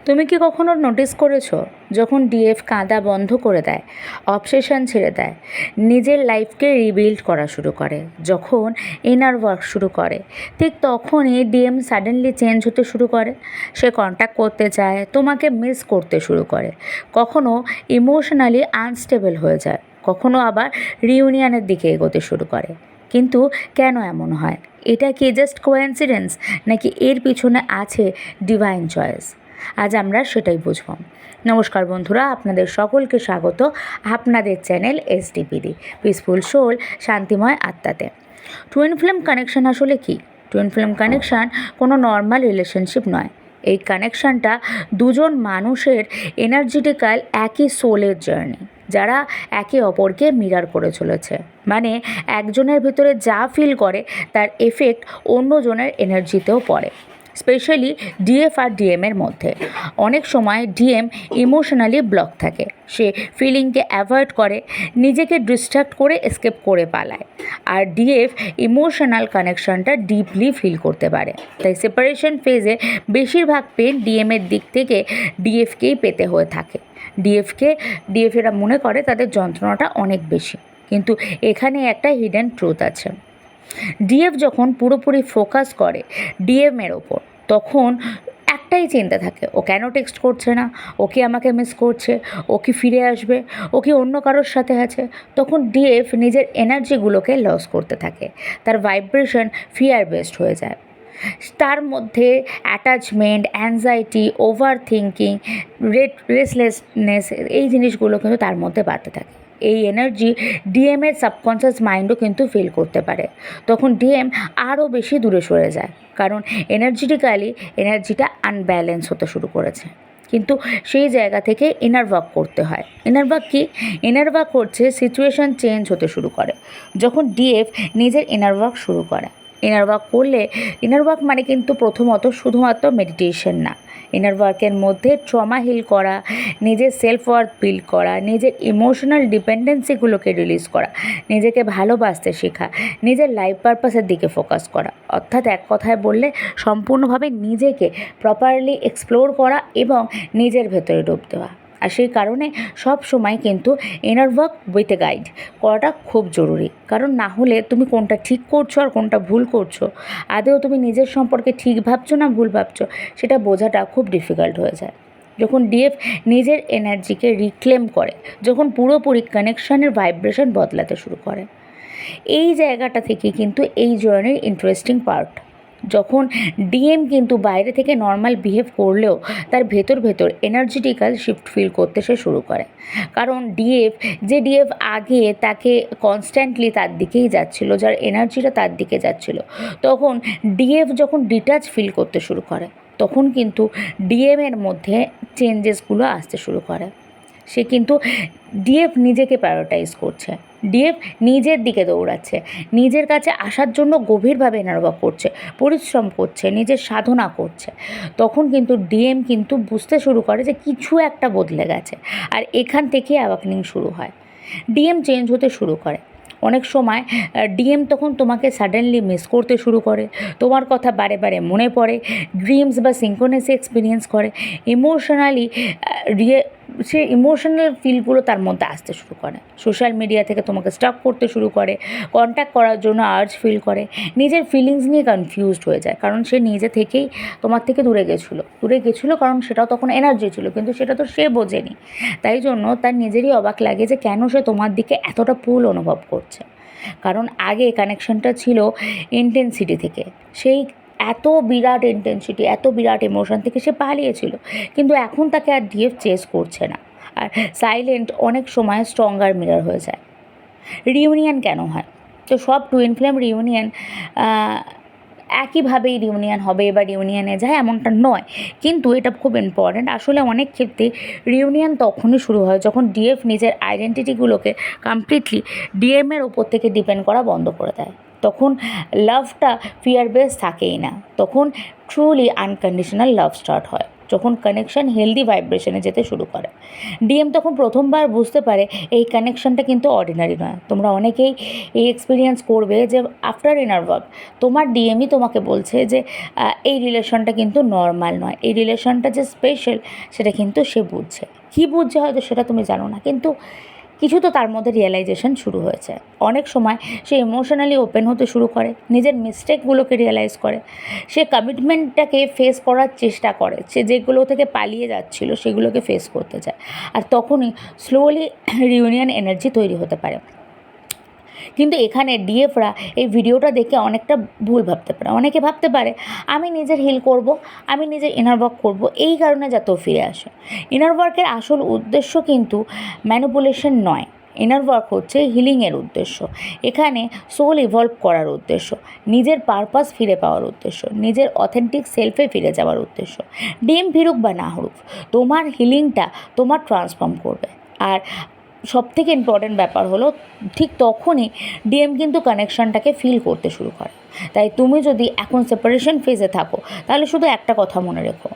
তুমি কি কখনো নোটিস করেছো, যখন ডিএফ কাঁদা বন্ধ করে দেয়, অবসেশন ছেড়ে দেয়, নিজের লাইফকে রিবিল্ড করা শুরু করে, যখন ইনার ওয়ার্ক শুরু করে, ঠিক তখনই ডিএম সাডেনলি চেঞ্জ হতে শুরু করে। সে কন্ট্যাক্ট করতে চায়, তোমাকে মিস করতে শুরু করে, কখনো ইমোশনালি আনস্টেবল হয়ে যায়, কখনো আবার রিউনিয়নের দিকে এগোতে শুরু করে। কিন্তু কেন এমন হয়? এটা কি জাস্ট কোইন্সিডেন্স, নাকি এর পিছনে আছে ডিভাইন চয়েস? আজ আমরা সেটাই বুঝব। নমস্কার বন্ধুরা, আপনাদের সকলকে স্বাগত আপনাদের চ্যানেল এসডিপিডি পিসফুল সোল, শান্তিময় আত্মাতে। টুইন ফ্লেম কানেকশন আসলে কি? টুইন ফ্লেম কানেকশান কোনো নর্মাল রিলেশনশিপ নয়। এই কানেকশানটা দুজন মানুষের এনার্জেটিক্যাল একই সোলের জার্নি, যারা একে অপরকে মিরার করে চলেছে। মানে একজনের ভিতরে যা ফিল করে তার এফেক্ট অন্যজনের এনার্জিতেও পড়ে। স্পেশালি ডিএফ আর ডিএমের মধ্যে অনেক সময় ডিএম ইমোশনালি ব্লক থাকে। সে ফিলিংকে অ্যাভয়েড করে, নিজেকে ডিস্ট্র্যাক্ট করে এস্কেপ করে পালায়। আর ডিএফ ইমোশনাল কানেকশনটা ডিপলি ফিল করতে পারে। তাই সেপারেশন ফেজে বেশিরভাগ পেন ডিএমের দিক থেকে ডিএফকেই পেতে হয়ে থাকে। ডিএফেরা মনে করে তাদের যন্ত্রণাটা অনেক বেশি। কিন্তু এখানে একটা হিডেন ট্রুথ আছে। ডিএফ যখন পুরোপুরি ফোকাস করে ডিএমের ওপর, তখন একটাই চিন্তা থাকে, ও কেন টেক্সট করছে না, ও কি আমাকে মিস করছে, ও কি ফিরে আসবে, ও কি অন্য কারোর সাথে আছে। তখন ডিএফ নিজের এনার্জিগুলোকে লস করতে থাকে, তার ভাইব্রেশন ফিয়ার বেসড হয়ে যায়। তার মধ্যে অ্যাটাচমেন্ট, অ্যাংজাইটি, ওভার থিঙ্কিং, রেসলেসনেস, এই জিনিসগুলো কিন্তু তার মধ্যে বাড়তে থাকে। এই এনার্জি ডিএমের সাবকনশিয়াস মাইন্ডও কিন্তু ফিল করতে পারে। তখন ডিএম আরও বেশি দূরে সরে যায়, কারণ এনার্জিটা আনব্যালেন্স হতে শুরু করেছে। কিন্তু সেই জায়গা থেকে ইনার ওয়ার্ক করতে হয়। ইনার ওয়ার্ক কি? ইনার ওয়ার্ক করছে সিচুয়েশান চেঞ্জ হতে শুরু করে যখন ডিএফ নিজের ইনার ওয়ার্ক শুরু করে। ইনার ওয়ার্ক মানে কিন্তু প্রথমত শুধুমাত্র মেডিটেশন না। ইনার ওয়ার্কের মধ্যে ট্রমা হিল করা, নিজের সেলফ ওয়ার্থ বিল্ড করা, নিজের ইমোশনাল ডিপেন্ডেন্সিগুলোকে রিলিজ করা, নিজেকে ভালোবাসতে শেখা, নিজের লাইফ পারপাসের দিকে ফোকাস করা। অর্থাৎ এক কথায় বললে সম্পূর্ণভাবে নিজেকে প্রপারলি এক্সপ্লোর করা এবং নিজের ভেতরে ডুব দেওয়া। আর সেই কারণে সব সময় কিন্তু inner work with a guide করাটা খুব জরুরি। কারণ না হলে তুমি কোনটা ঠিক করছো আর কোনটা ভুল করছো, আদৌ তুমি নিজের সম্পর্কে ঠিক ভাবছো না ভুল ভাবছো, সেটা বোঝাটা খুব ডিফিকাল্ট হয়ে যায়। যখন ডিএফ নিজের এনার্জিকে রিক্লেম করে, যখন পুরোপুরি কানেকশানের ভাইব্রেশন বদলাতে শুরু করে, এই জায়গাটা থেকে কিন্তু এই জার্নির ইন্টারেস্টিং পার্ট। যখন ডিএম কিন্তু বাইরে থেকে নর্মাল বিহেভ করলেও তার ভেতর এনার্জেটিক্যাল শিফট ফিল করতে সে শুরু করে। কারণ ডিএফ আগে তাকে কনস্ট্যান্টলি তার দিকেই যাচ্ছিল, যার এনার্জিটা তার দিকে যাচ্ছিল, তখন ডিএফ যখন ডিটাচ ফিল করতে শুরু করে, তখন কিন্তু ডিএমের মধ্যে চেঞ্জেসগুলো আসতে শুরু করে। সে কিন্তু ডিএফ নিজেকে প্রায়োরিটাইজ করছে, ডিএফ নিজের দিকে দৌড়াচ্ছে, নিজের কাছে আসার জন্য গভীরভাবে এনার্ভাব করছে, পরিশ্রম করছে, নিজের সাধনা করছে। তখন কিন্তু ডিএম কিন্তু বুঝতে শুরু করে যে কিছু একটা বদলে গেছে। আর এখান থেকে অ্যাওয়াকেনিং শুরু হয়, ডিএম চেঞ্জ হতে শুরু করে। অনেক সময় ডিএম তখন তোমাকে সাডেনলি মিস করতে শুরু করে, তোমার কথা বারে বারে মনে পড়ে, ড্রিমস বা সিঙ্ক্রোনেসি এক্সপিরিয়েন্স করে, ইমোশনালি সে ইমোশনাল ফিলগুলো তার মধ্যে আসতে শুরু করে। সোশ্যাল মিডিয়া থেকে তোমাকে স্টক করতে শুরু করে, কন্ট্যাক্ট করার জন্য আর্জ ফিল করে, নিজের ফিলিংস নিয়ে কনফিউজড হয়ে যায়। কারণ সে নিজে থেকেই তোমার থেকে দূরে গেছিলো, কারণ সেটাও তখন এনার্জি ছিল, কিন্তু সেটা তো সে বোঝেনি। তাই জন্য তার নিজেরই অবাক লাগে যে কেন সে তোমার দিকে এতটা পুল অনুভব করছে। কারণ আগে কানেকশনটা ছিল ইন্টেন্সিটি থেকে, সেই এত বিরাট ইন্টেন্সিটি, এত বিরাট ইমোশন থেকে সে পালিয়েছিল। কিন্তু এখন তাকে আর ডিএফ চেস করছে না। আর সাইলেন্ট অনেক সময় স্ট্রঙ্গার মিরর হয়ে যায়। রিউনিয়ন কেন হয়? তো সব টুইন ফ্লেম রিউনিয়ন একইভাবেই রিউনিয়ন হবে বা রিউনিয়নে যায় এমনটা নয়, কিন্তু এটা খুব ইম্পর্ট্যান্ট। আসলে অনেক ক্ষেত্রে রিউনিয়ন তখনই শুরু হয় যখন ডিএফ নিজের আইডেন্টিটিগুলোকে কমপ্লিটলি ডিএমের ওপর থেকে ডিপেন্ড করা বন্ধ করে দেয়। তখন লাভটা ফিয়ার বেস থাকেই না, তখন ট্রুলি আনকন্ডিশনাল লাভ স্টার্ট হয়। যখন কানেকশন হেলদি ভাইব্রেশনে যেতে শুরু করে, ডিএম তখন প্রথমবার বুঝতে পারে এই কানেকশনটা কিন্তু অর্ডিনারি নয়। তোমরা অনেকেই এই এক্সপিরিয়েন্স করবে যে আফটার ইনার ওয়ার্ক তোমার ডিএমই তোমাকে বলছে যে এই রিলেশনটা কিন্তু নর্মাল নয়, এই রিলেশনটা যে স্পেশাল সেটা কিন্তু সে বুঝছে। কী বুঝছে হয়তো সেটা তুমি জানো না, কিন্তু কিছু তো তার মধ্যে রিয়েলাইজেশন শুরু হয়েছে। অনেক সময় সে ইমোশনালি ওপেন হতে শুরু করে, নিজের মিস্টেকগুলোকে রিয়েলাইজ করে, সে কমিটমেন্টটাকে ফেস করার চেষ্টা করে, সে যেগুলো থেকে পালিয়ে যাচ্ছিল সেগুলোকে ফেস করতে চায়। আর তখনই স্লোলি রিউনিয়ন এনার্জি তৈরি হতে পারে। কিন্তু এখানে ডিএফরা এই ভিডিওটা দেখে অনেকটা ভুল ভাবতে পারে। অনেকে ভাবতে পারে আমি নিজের হিল করব, আমি নিজের ইনার ওয়ার্ক করবো, এই কারণে যাতেও ফিরে আসে। ইনার ওয়ার্কের আসল উদ্দেশ্য কিন্তু ম্যানিপুলেশন নয়, ইনার ওয়ার্ক হচ্ছে হিলিংয়ের উদ্দেশ্য। এখানে সোল ইভলভ করার উদ্দেশ্য, নিজের পারপাস ফিরে পাওয়ার উদ্দেশ্য, নিজের অথেন্টিক সেলফে ফিরে যাওয়ার উদ্দেশ্য। ডিএম ফিরুক বা না হরুক, তোমার হিলিংটা তোমার ট্রান্সফর্ম করবে। আর সবথেকে ইম্পর্ট্যান্ট ব্যাপার হলো ঠিক তখনই ডিএম কিন্তু কানেকশনটাকে ফিল করতে শুরু করে। তাই তুমি যদি এখন সেপারেশন ফেজে থাকো তাহলে শুধু একটা কথা মনে রেখো,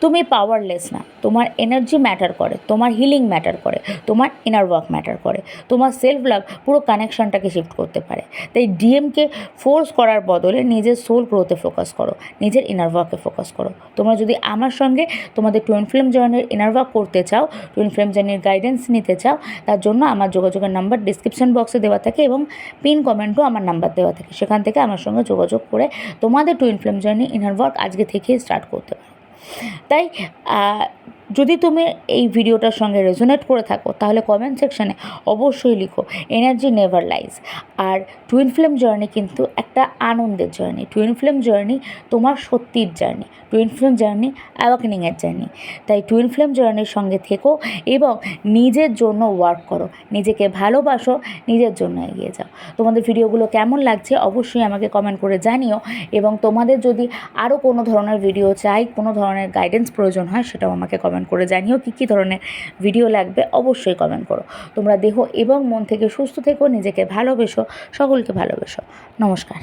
তুমি পাওয়ারলেস না। তোমার এনার্জি ম্যাটার করে, তোমার হিলিং ম্যাটার করে, তোমার ইনার ওয়ার্ক ম্যাটার করে, তোমার সেলফ লাভ পুরো কানেকশনটাকে শিফট করতে পারে। তাই ডিএমকে ফোর্স করার বদলে নিজের সোল গ্রোথে ফোকাস করো, নিজের ইনার ওয়ার্কে ফোকাস করো। তোমরা যদি আমার সঙ্গে তোমাদের টুইন ফ্লেম জার্নির ইনার ওয়ার্ক করতে চাও, টুইন ফ্লেম জার্নির গাইডেন্স নিতে চাও, তার জন্য আমার যোগাযোগের নাম্বার ডিসক্রিপশন বক্সে দেওয়া থাকে এবং পিন কমেন্টও আমার নাম্বার দেওয়া থাকে। সেখান থেকে আমার সঙ্গে যোগাযোগ করে তোমাদের twin flame journey inner work আজকে থেকেই স্টার্ট করতে পারো। তাই যদি তুমি এই ভিডিওটার সঙ্গে রেজোনেট করে থাকো তাহলে কমেন্ট সেকশানে অবশ্যই লিখো এনার্জি নেভার লাইজ। আর টুইন ফ্লেম জার্নি কিন্তু একটা আনন্দের জার্নি, টুইন ফ্লেম জার্নি তোমার সত্যির জার্নি, টুইন ফ্লেম জার্নি অ্যাওয়াকেনিংয়ের জার্নি। তাই টুইন ফ্লেম জার্নির সঙ্গে থেকো এবং নিজের জন্য ওয়ার্ক করো, নিজেকে ভালোবাসো, নিজের জন্য এগিয়ে যাও। তোমাদের ভিডিওগুলো কেমন লাগছে অবশ্যই আমাকে কমেন্ট করে জানিও, এবং তোমাদের যদি আরও কোনো ধরনের ভিডিও চাই, কোনো ধরনের গাইডেন্স প্রয়োজন হয় সেটাও আমাকে কমেন্ট করে জানিও। কী ধরনের ভিডিও লাগবে অবশ্যই কমেন্ট করো। তোমরা দেহ এবং মন থেকে সুস্থ থেকো, নিজেকে ভালোবেসো, সকলকে ভালোবেসো। নমস্কার।